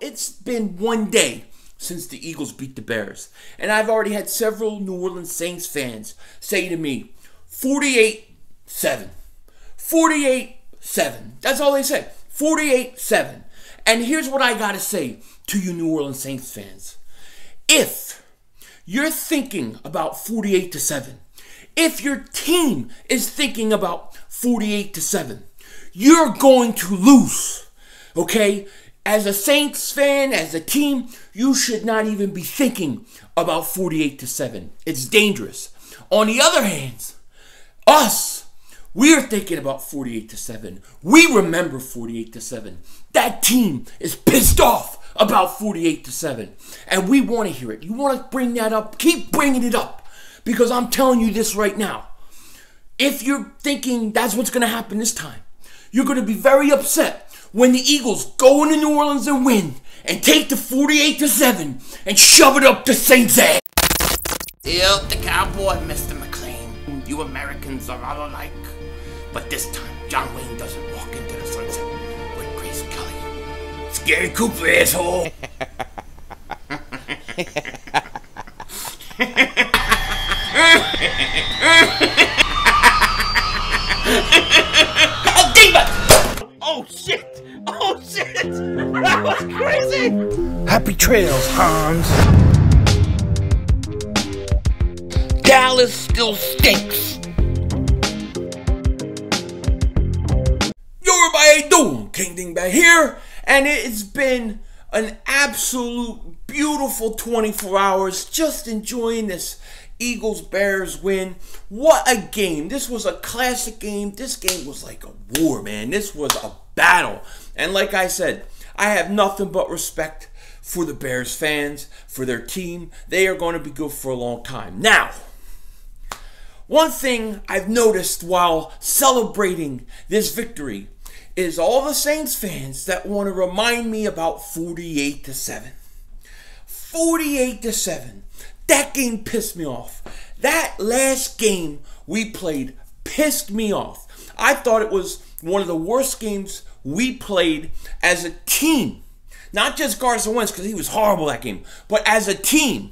It's been one day since the Eagles beat the Bears, and I've already had several New Orleans Saints fans say to me, 48-7. 48-7. That's all they say. 48-7. And here's what I gotta say to you New Orleans Saints fans. If you're thinking about 48-7, if your team is thinking about 48-7, you're going to lose. Okay? As a Saints fan, as a team, you should not even be thinking about 48-7. It's dangerous. On the other hand, us, we're thinking about 48-7. We remember 48-7. That team is pissed off about 48-7. And we want to hear it. You want to bring that up? Keep bringing it up. Because I'm telling you this right now. If you're thinking that's what's going to happen this time, you're going to be very upset when the Eagles go into New Orleans and win and take the 48-7 and shove it up the Saints' ass. Yep, the cowboy, Mr. McLean. You Americans are all alike. But this time, John Wayne doesn't walk into the sunset with Grace Kelly. Scary Cooper, asshole. Oh, demon! Oh, shit! Oh, shit! That was crazy! Happy trails, Hans. Dallas still stinks. Yo, everybody, how you doing? King Dingbat here, and it's been an absolute beautiful 24 hours just enjoying this Eagles-Bears win. What a game. This was a classic game. This game was like a war, man. This was a battle. And like I said, I have nothing but respect for the Bears fans, for their team. They are going to be good for a long time. Now, one thing I've noticed while celebrating this victory is all the Saints fans that want to remind me about 48-7. 48-7. That game pissed me off. That last game we played pissed me off. I thought it was one of the worst games we played as a team. Not just Carson Wentz, because he was horrible that game, but as a team.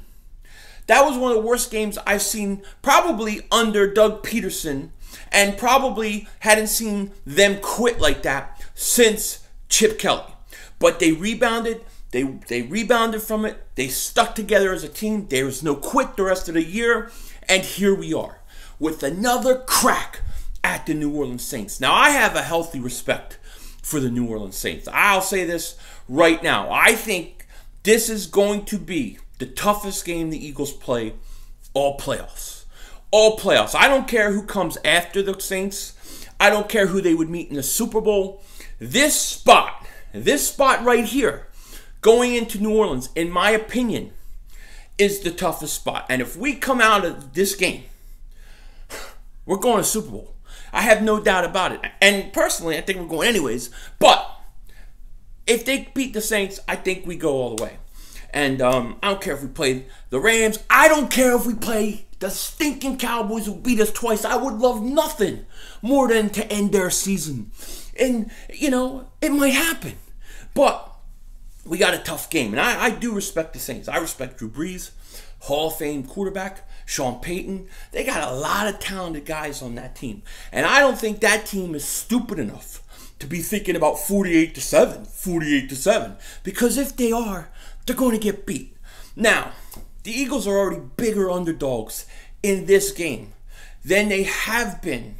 That was one of the worst games I've seen probably under Doug Peterson, and probably hadn't seen them quit like that since Chip Kelly. But they rebounded. They rebounded from it. They stuck together as a team. There was no quit the rest of the year. And here we are with another crack at the New Orleans Saints. Now, I have a healthy respect for the New Orleans Saints. I'll say this right now. I think this is going to be the toughest game the Eagles play all playoffs. All playoffs. I don't care who comes after the Saints. I don't care who they would meet in the Super Bowl. This spot right here, going into New Orleans, in my opinion, is the toughest spot. And if we come out of this game, we're going to Super Bowl. I have no doubt about it. And personally, I think we're going anyways. But if they beat the Saints, I think we go all the way. And I don't care if we play the Rams. I don't care if we play the stinking Cowboys who beat us twice. I would love nothing more than to end their season. And, it might happen. But we got a tough game, and I do respect the Saints. I respect Drew Brees, Hall of Fame quarterback, Sean Payton. They got a lot of talented guys on that team. And I don't think that team is stupid enough to be thinking about 48-7, 48-7. Because if they are, they're going to get beat. Now, the Eagles are already bigger underdogs in this game than they have been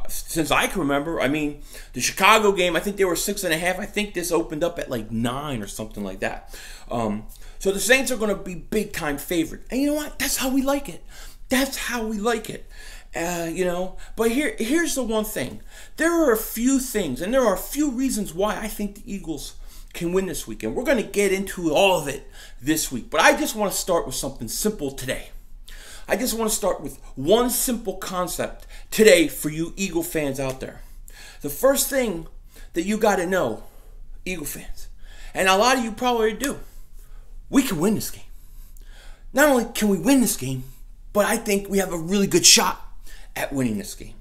since I can remember. I mean, the Chicago game, I think they were 6.5. I think this opened up at like 9 or something like that. So the Saints are going to be big time favorite. And you know what? That's how we like it. That's how we like it. But here's the one thing. There are a few things, and there are a few reasons why I think the Eagles can win this weekend. We're going to get into all of it this week. But I just want to start with something simple today. I just want to start with one simple concept today for you Eagle fans out there. The first thing that you got to know, Eagle fans, and a lot of you probably do, we can win this game. Not only can we win this game, but I think we have a really good shot at winning this game.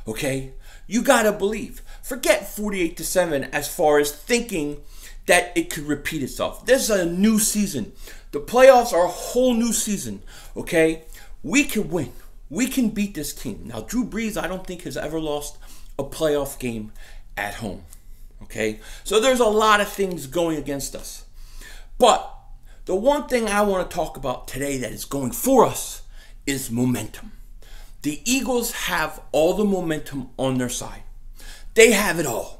Okay? You got to believe. Forget 48-7 as far as thinking that it could repeat itself. This is a new season. The playoffs are a whole new season, okay? We can win. We can beat this team. Now, Drew Brees, I don't think has ever lost a playoff game at home, okay? So there's a lot of things going against us. But the one thing I want to talk about today that is going for us is momentum. The Eagles have all the momentum on their side. They have it all.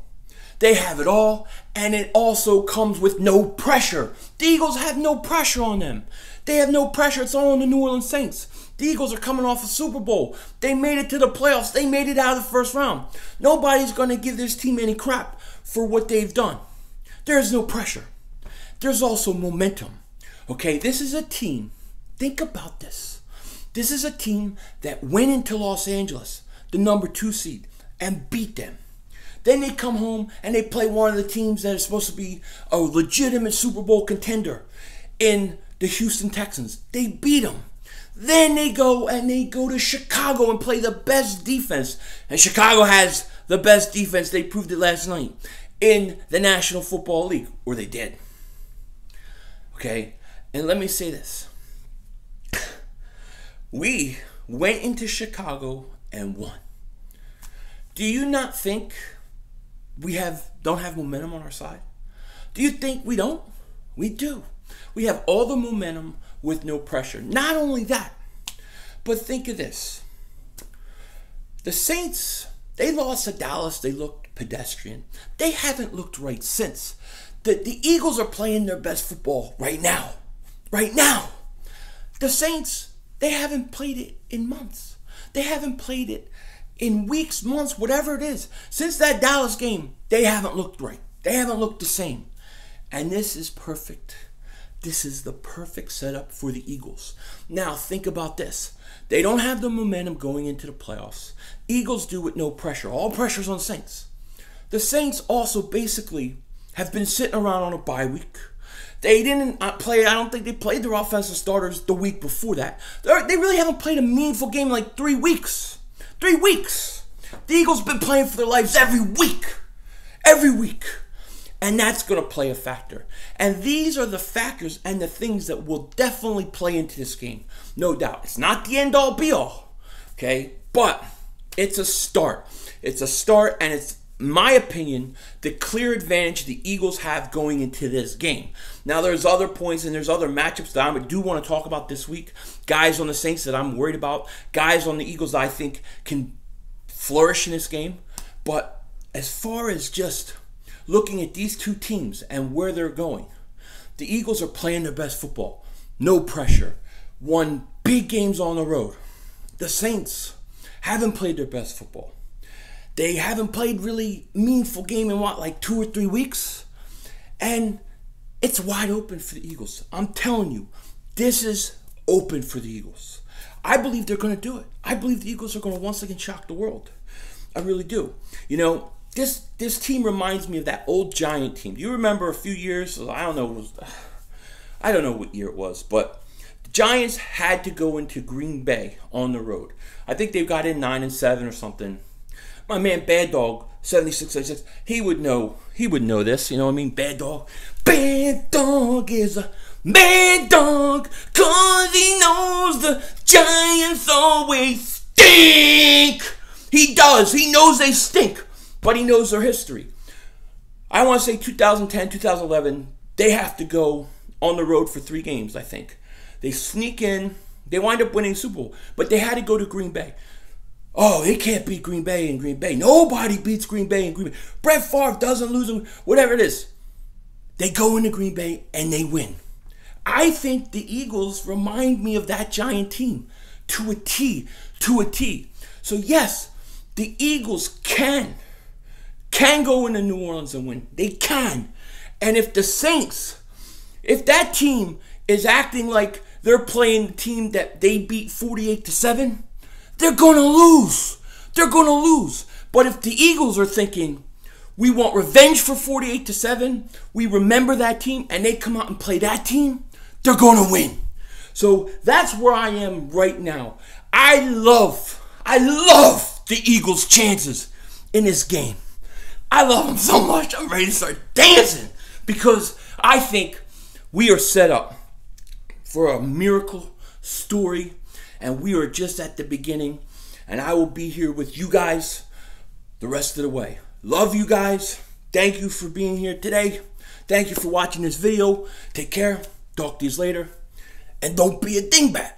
They have it all, and it also comes with no pressure. The Eagles have no pressure on them. They have no pressure. It's all on the New Orleans Saints. The Eagles are coming off a Super Bowl. They made it to the playoffs. They made it out of the first round. Nobody's going to give this team any crap for what they've done. There's no pressure. There's also momentum. Okay, this is a team. Think about this. This is a team that went into Los Angeles, the number 2 seed, and beat them. Then they come home and they play one of the teams that is supposed to be a legitimate Super Bowl contender in the Houston Texans. They beat them. Then they go to Chicago and play the best defense. And Chicago has the best defense. They proved it last night in the National Football League, or they did. Okay, and let me say this. We went into Chicago and won. Do you not think we don't have momentum on our side? Do you think we don't? We do. We have all the momentum with no pressure. Not only that, but think of this. The Saints, they lost to Dallas. They looked pedestrian. They haven't looked right since. The Eagles are playing their best football right now. Right now. The Saints, they haven't played it in months. They haven't played it in weeks, months, whatever it is. Since that Dallas game, they haven't looked right. They haven't looked the same. And this is perfect. This is the perfect setup for the Eagles. Now, think about this. They don't have the momentum going into the playoffs. Eagles do with no pressure. All pressure's on the Saints. The Saints also basically have been sitting around on a bye week. They didn't play, I don't think they played their offensive starters the week before that. They really haven't played a meaningful game in like 3 weeks. 3 weeks. The Eagles have been playing for their lives every week. Every week. And that's going to play a factor. And these are the factors and the things that will definitely play into this game. No doubt. It's not the end-all be-all. Okay? But it's a start. It's a start, and it's, in my opinion, the clear advantage the Eagles have going into this game. Now, there's other points and there's other matchups that I do want to talk about this week. Guys on the Saints that I'm worried about. Guys on the Eagles that I think can flourish in this game. But as far as just looking at these two teams and where they're going, the Eagles are playing their best football. No pressure. Won big games on the road. The Saints haven't played their best football. They haven't played really meaningful game in what, like 2 or 3 weeks? And it's wide open for the Eagles. I'm telling you, this is open for the Eagles. I believe they're going to do it. I believe the Eagles are going to once again shock the world. I really do. You know, this team reminds me of that old Giant team. You remember a few years, I don't know what year it was, but the Giants had to go into Green Bay on the road. I think they got in 9-7 or something. My man Bad Dog7676, he would know this, you know what I mean? Bad Dog. Bad Dog is a bad dog, 'cause he knows the Giants always stink. He does. He knows they stink, but he knows their history. I want to say 2010, 2011, they have to go on the road for 3 games, I think. They sneak in. They wind up winning the Super Bowl, but they had to go to Green Bay. Oh, they can't beat Green Bay in Green Bay. Nobody beats Green Bay in Green Bay. Brett Favre doesn't lose them, whatever it is. They go into Green Bay and they win. I think the Eagles remind me of that Giant team to a T, to a T. So yes, the Eagles can go into New Orleans and win. They can. And if the Saints, if that team is acting like they're playing the team that they beat 48-7, they're going to lose. They're going to lose. But if the Eagles are thinking, we want revenge for 48-7, we remember that team, and they come out and play that team, they're going to win. So that's where I am right now. I love the Eagles' chances in this game. I love them so much, I'm ready to start dancing. because I think we are set up for a miracle story, and we are just at the beginning, and I will be here with you guys the rest of the way. Love you guys. Thank you for being here today. Thank you for watching this video. Take care. Talk to you later. And don't be a dingbat.